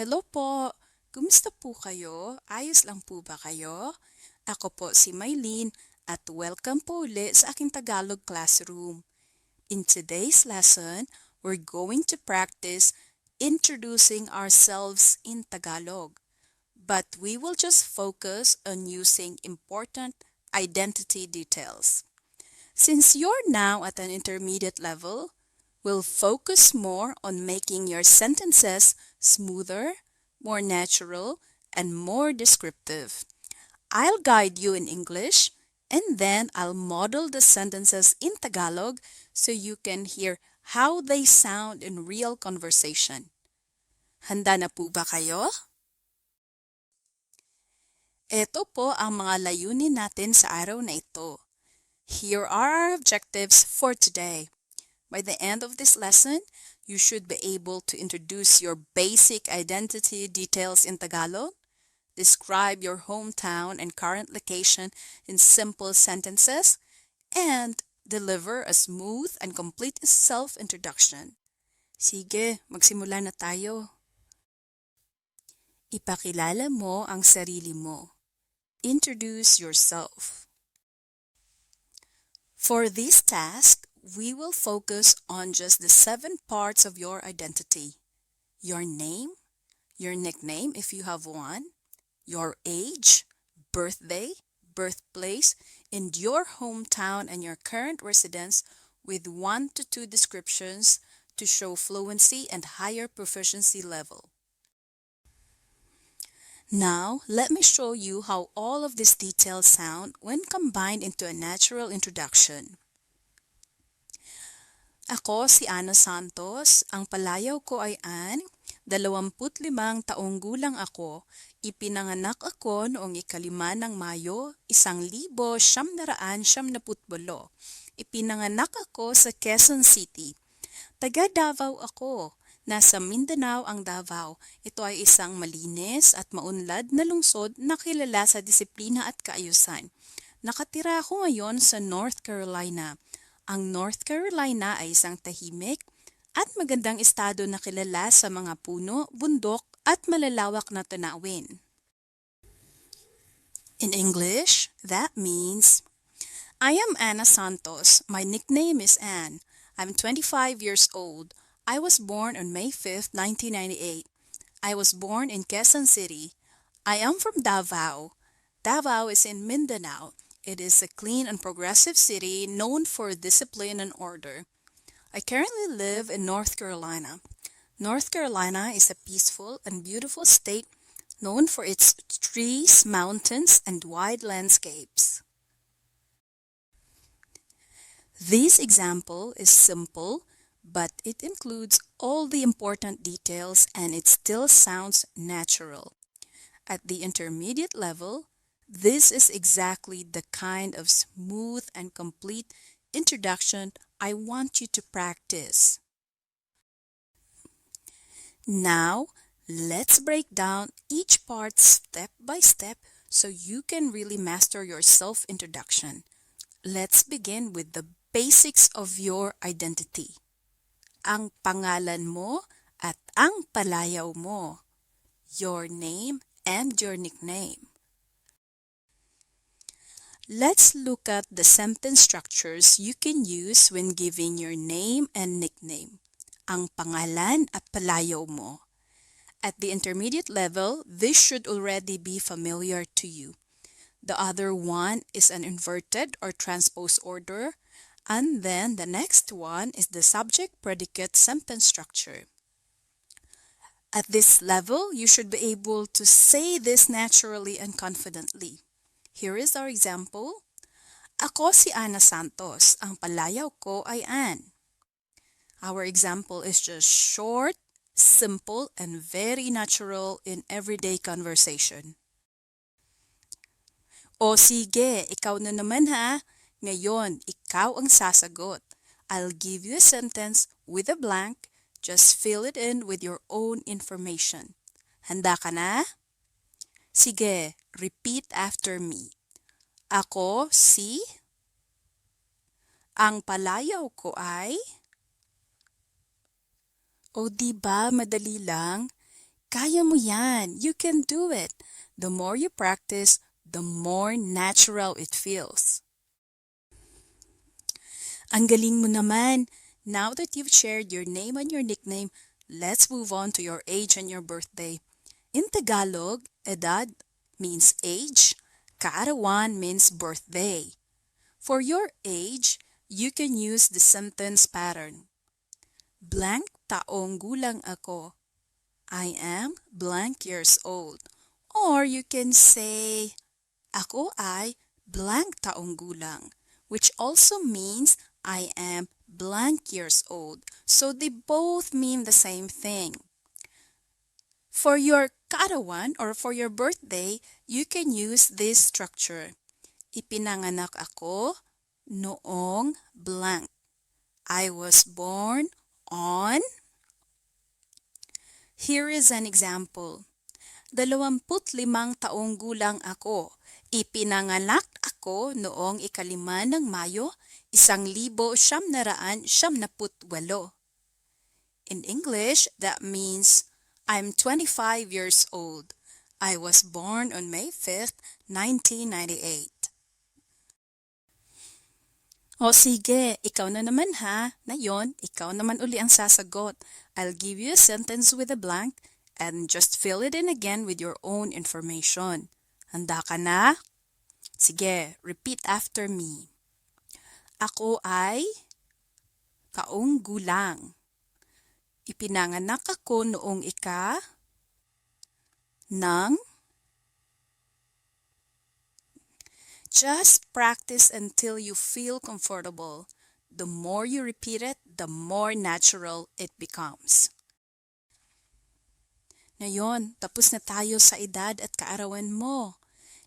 Hello po! Kumusta po kayo? Ayos lang po ba kayo? Ako po si Maylene at welcome po ulit sa aking Tagalog classroom. In today's lesson, we're going to practice introducing ourselves in Tagalog. But we will just focus on using important identity details. Since you're now at an intermediate level, we'll focus more on making your sentences smoother, more natural, and more descriptive. I'll guide you in English, and then I'll model the sentences in Tagalog so you can hear how they sound in real conversation. Handa na po ba kayo? Ito po ang mga layunin natin sa araw na ito. Here are our objectives for today. By the end of this lesson, you should be able to introduce your basic identity details in Tagalog, describe your hometown and current location in simple sentences, and deliver a smooth and complete self-introduction. Sige, magsimula na tayo. Ipakilala mo ang sarili mo. Introduce yourself. For this task, we will focus on just the 7 parts of your identity. Your name, your nickname if you have one, your age, birthday, birthplace, and your hometown and your current residence with 1 to 2 descriptions to show fluency and higher proficiency level. Now, let me show you how all of these details sound when combined into a natural introduction. Ako si Ana Santos, ang palayaw ko ay Ann, 25 taong gulang ako, ipinanganak ako noong 5 ng Mayo, 1978. Ipinanganak ako sa Quezon City. Taga Davao ako, nasa Mindanao ang Davao. Ito ay isang malinis at maunlad na lungsod na kilala sa disiplina at kaayusan. Nakatira ako ngayon sa North Carolina. Ang North Carolina ay isang tahimik at magandang estado na kilala sa mga puno, bundok at malalawak na tanawin. In English, that means, I am Ana Santos. My nickname is Ann. I'm 25 years old. I was born on May 5, 1998. I was born in Quezon City. I am from Davao. Davao is in Mindanao. It is a clean and progressive city known for discipline and order. I currently live in North Carolina. North Carolina is a peaceful and beautiful state known for its trees, mountains, and wide landscapes. This example is simple, but it includes all the important details and it still sounds natural. At the intermediate level, this is exactly the kind of smooth and complete introduction I want you to practice. Now, let's break down each part step by step so you can really master your self-introduction. Let's begin with the basics of your identity. Ang pangalan mo at ang palayaw mo. Your name and your nickname. Let's look at the sentence structures you can use when giving your name and nickname. Ang pangalan at palayaw mo. At the intermediate level, this should already be familiar to you. The other one is an inverted or transpose order, and then the next one is the subject-predicate sentence structure. At this level, you should be able to say this naturally and confidently. Here is our example. Ako si Ana Santos. Ang palayaw ko ay Ann. Our example is just short, simple, and very natural in everyday conversation. O sige, ikaw na naman ha. Ngayon, ikaw ang sasagot. I'll give you a sentence with a blank. Just fill it in with your own information. Handa ka na? Sige, repeat after me. Ako si... Ang palayaw ko ay... O diba madali lang? Kaya mo yan. You can do it. The more you practice, the more natural it feels. Ang galing mo naman. Now that you've shared your name and your nickname, let's move on to your age and your birthday. In Tagalog, edad means age, kaarawan means birthday. For your age, you can use the sentence pattern. Blank taong gulang ako. I am blank years old. Or you can say, ako ay blank taong gulang, which also means I am blank years old. So they both mean the same thing. For your kaarawan or for your birthday, you can use this structure. Ipinanganak ako noong blank. I was born on. Here is an example. 25 taong gulang ako. Ipinanganak ako noong 5 ng Mayo, 1978. In English, that means I'm 25 years old. I was born on May 5th, 1998. O sige, ikaw na naman ha. Ngayon, ikaw naman uli ang sasagot. I'll give you a sentence with a blank and just fill it in again with your own information. Handa ka na? Sige, repeat after me. Ako ay kaong gulang. Ipinanganak ako noong ng. Just practice until you feel comfortable. The more you repeat it, the more natural it becomes. Ngayon, tapos na tayo sa edad at kaarawan mo.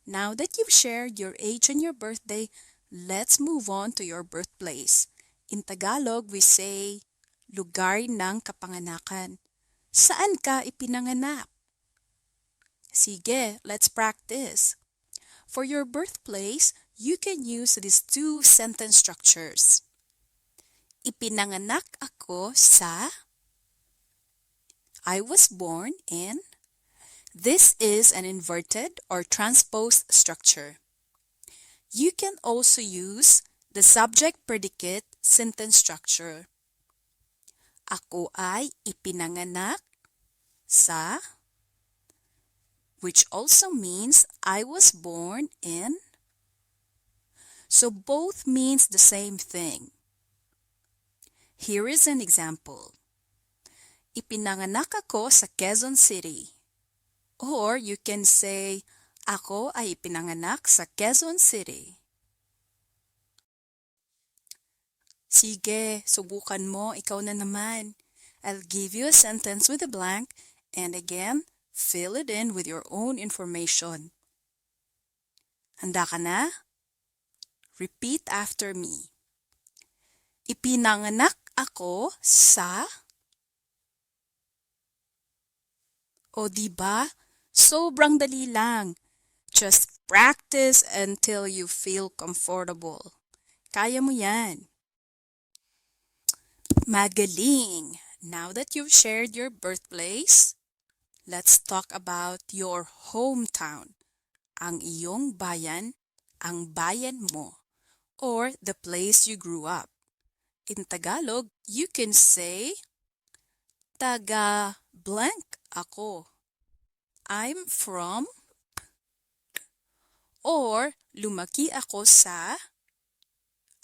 Now that you've shared your age and your birthday, let's move on to your birthplace. In Tagalog, we say, lugar ng kapanganakan. Saan ka ipinanganak? Sige, let's practice. For your birthplace, you can use these two sentence structures. Ipinanganak ako sa. I was born in. This is an inverted or transposed structure. You can also use the subject-predicate sentence structure. Ako ay ipinanganak sa, which also means I was born in. So both means the same thing. Here is an example. Ipinanganak ako sa Quezon City. Or you can say, ako ay ipinanganak sa Quezon City. Sige, subukan mo, ikaw na naman. I'll give you a sentence with a blank and again, fill it in with your own information. Handa ka na? Repeat after me. Ipinanganak ako sa. O diba? Sobrang dali lang. Just practice until you feel comfortable. Kaya mo yan. Magaling! Now that you've shared your birthplace, let's talk about your hometown. Ang iyong bayan, ang bayan mo, or the place you grew up. In Tagalog, you can say, taga blank ako. I'm from, or lumaki ako sa,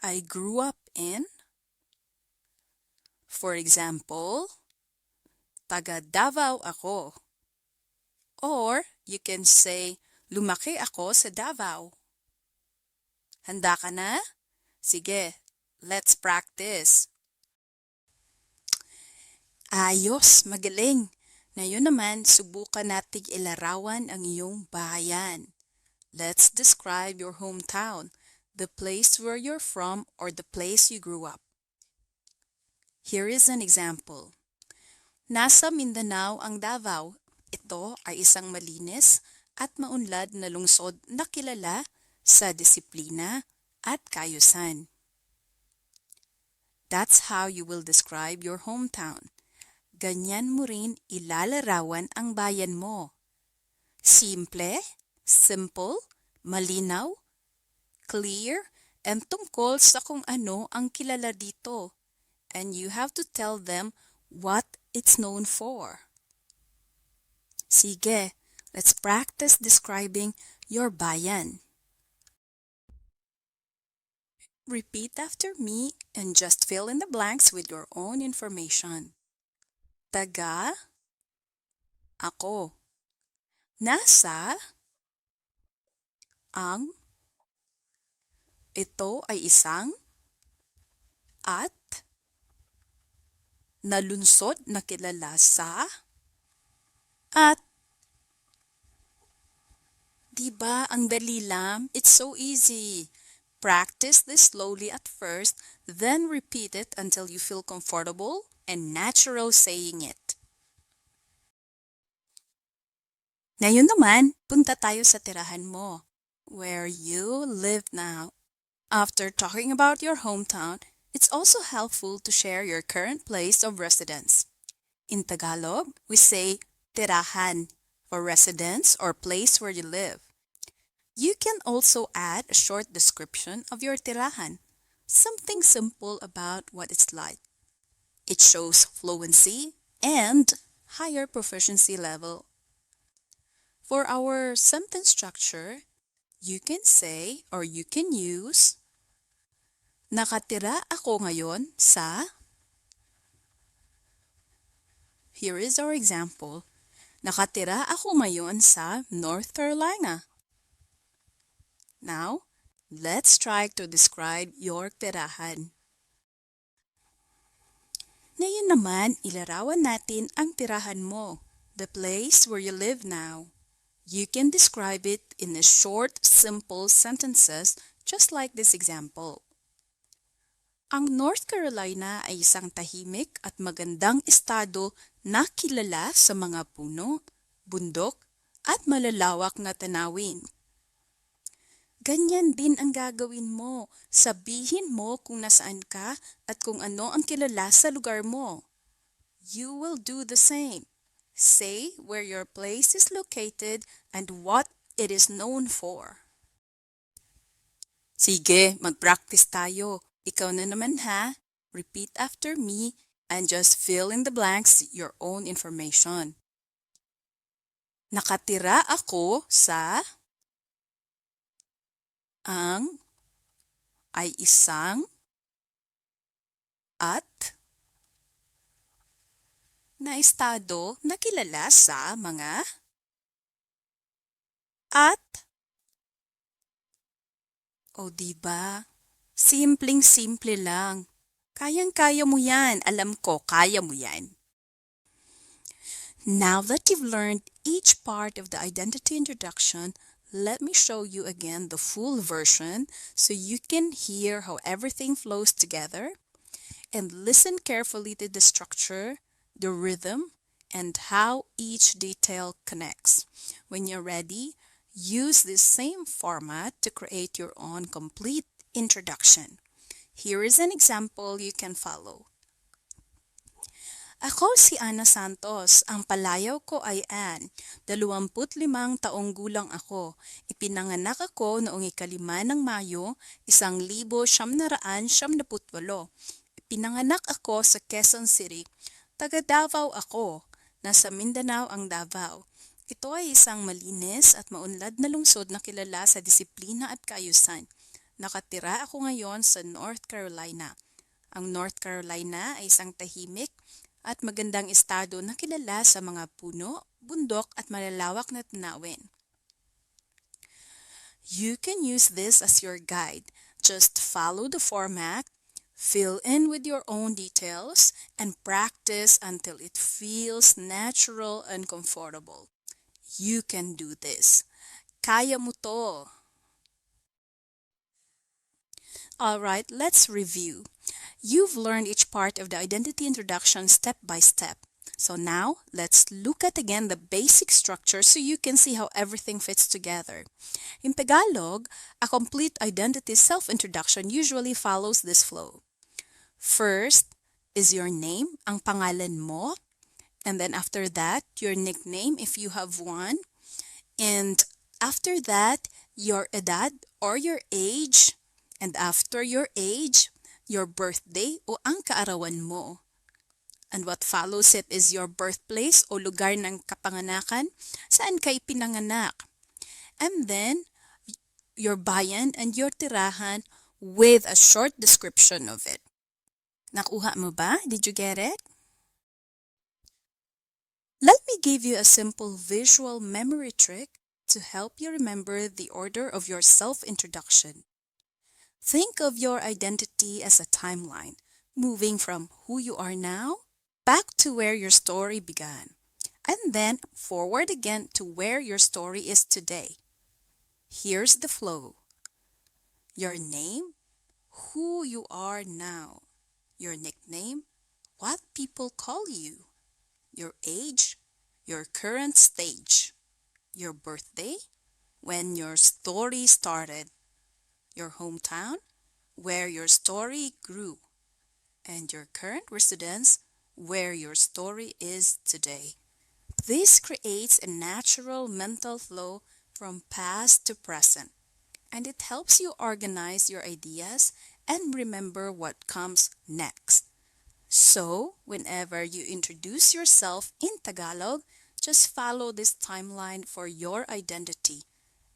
I grew up in. For example, taga Davao ako. Or you can say, lumaki ako sa Davao. Handa ka na? Sige, let's practice. Ayos, magaling. Ngayon naman, subukan nating ilarawan ang iyong bayan. Let's describe your hometown, the place where you're from or the place you grew up. Here is an example. Nasa Mindanao ang Davao. Ito ay isang malinis at maunlad na lungsod na kilala sa disiplina at kaayusan. That's how you will describe your hometown. ganyan mo rin ilalarawan ang bayan mo. Simple, simple, malinaw, clear, and tungkol sa kung ano ang kilala dito. And you have to tell them what it's known for. Sige, let's practice describing your bayan. Repeat after me and just fill in the blanks with your own information. Taga, ako. Nasa, ang, ito ay isang, at, nalunsod na kilala sa, at, diba ang dali lang? It's so easy. Practice this slowly at first, then repeat it until you feel comfortable and natural saying it. Ngayon naman, punta tayo sa tirahan mo, where you live now. After talking about your hometown, it's also helpful to share your current place of residence. In Tagalog, we say tirahan for residence or place where you live. You can also add a short description of your tirahan, something simple about what it's like. It shows fluency and higher proficiency level. For our sentence structure, you can say or you can use, nakatira ako ngayon sa. Here is our example. Nakatira ako ngayon sa North Carolina. Now, let's try to describe your tirahan. Ngayon naman, ilarawan natin ang tirahan mo, the place where you live now. You can describe it in a short, simple sentences just like this example. Ang North Carolina ay isang tahimik at magandang estado na kilala sa mga puno, bundok, at malalawak na tanawin. Ganyan din ang gagawin mo. Sabihin mo kung nasaan ka at kung ano ang kilala sa lugar mo. You will do the same. Say where your place is located and what it is known for. Sige, mag-practice tayo. Ikaw na naman ha. Repeat after me and just fill in the blanks your own information. Nakatira ako sa. Ang ay isang at na estado na kilala sa mga at. O diba? Simpleng-simple lang. Kayang-kaya mo yan. Alam ko, kaya mo yan. Now that you've learned each part of the identity introduction, let me show you again the full version so you can hear how everything flows together and listen carefully to the structure, the rhythm, and how each detail connects. When you're ready, use this same format to create your own complete introduction. Here is an example you can follow. Ako si Ana Santos. Ang palayaw ko ay Ann. 25 taong gulang ako. Ipinanganak ako noong 5 ng Mayo, 1978. Ipinanganak ako sa Quezon City. Taga Davao ako. Nasa Mindanao ang Davao. Ito ay isang malinis at maunlad na lungsod na kilala sa disiplina at kaayusan. Nakatira ako ngayon sa North Carolina. Ang North Carolina ay isang tahimik at magandang estado na kilala sa mga puno, bundok at malalawak na tanawin. You can use this as your guide. Just follow the format, fill in with your own details, and practice until it feels natural and comfortable. You can do this. Kaya mo to. Alright, let's review. You've learned each part of the identity introduction step by step. So now, let's look at again the basic structure so you can see how everything fits together. In Tagalog, a complete identity self-introduction usually follows this flow. First is your name, ang pangalan mo. And then after that, your nickname if you have one. And after that, your edad or your age. And after your age, your birthday o ang kaarawan mo. And what follows it is your birthplace o lugar ng kapanganakan, saan ka ipinanganak. And then, your bayan and your tirahan with a short description of it. Nakuha mo ba? Did you get it? Let me give you a simple visual memory trick to help you remember the order of your self-introduction. Think of your identity as a timeline, moving from who you are now back to where your story began, and then forward again to where your story is today. Here's the flow. Your name, who you are now. Your nickname, what people call you. Your age, your current stage. Your birthday, when your story started. Your hometown, where your story grew. And your current residence, where your story is today. This creates a natural mental flow from past to present, and it helps you organize your ideas and remember what comes next. So, whenever you introduce yourself in Tagalog, just follow this timeline for your identity,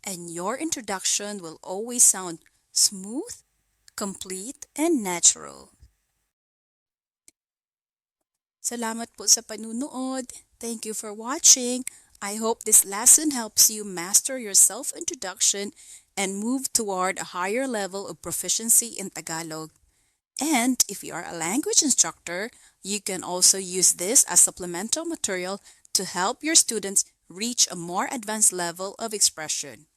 and your introduction will always sound smooth, complete, and natural. Salamat po sa panunood. Thank you for watching. I hope this lesson helps you master your self-introduction and move toward a higher level of proficiency in Tagalog. And if you are a language instructor, you can also use this as supplemental material to help your students reach a more advanced level of expression.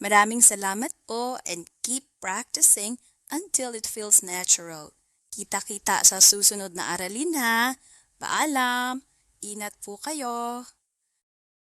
Maraming salamat po and keep practicing until it feels natural. Kita-kita sa susunod na aralin ha. Paalam! Ingat po kayo!